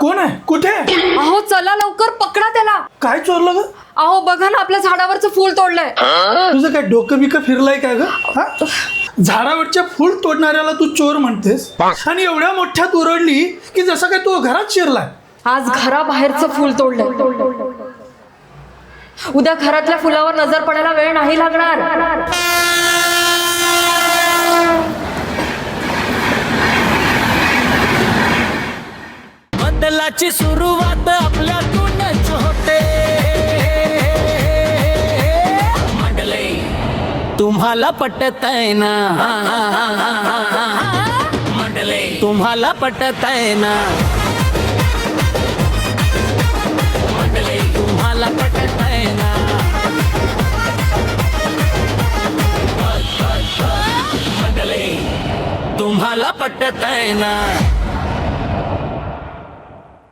कोण आहे? कुठे आहे? अहो चला लवकर पकडा त्याला. काय चोरलं ग? अहो बघा ना आपल्या झाडावरचं फूल तोडलंय. तुझं काय डोकं बिकं फिरलंय का ग? हा? झाडावरच्या फुल तोडणाऱ्याला तू चोर म्हणतेस आणि एवढ्या मोठ्यात ओरडली की जसं काय तू घरात शिरलाय. आज घराबाहेरचं फूल तोडलंय. उद्या घरातल्या फुलावर नजर पडायला वेळ नाही लागणार. बदलाची सुरुवात आपल्यातूनच होते. मंडळी तुम्हाला पटतंय ना? मंडळी तुम्हाला पटतंय ना? मंडळी तुम्हाला पटतंय ना? मंडळी तुम्हाला पटतंय ना?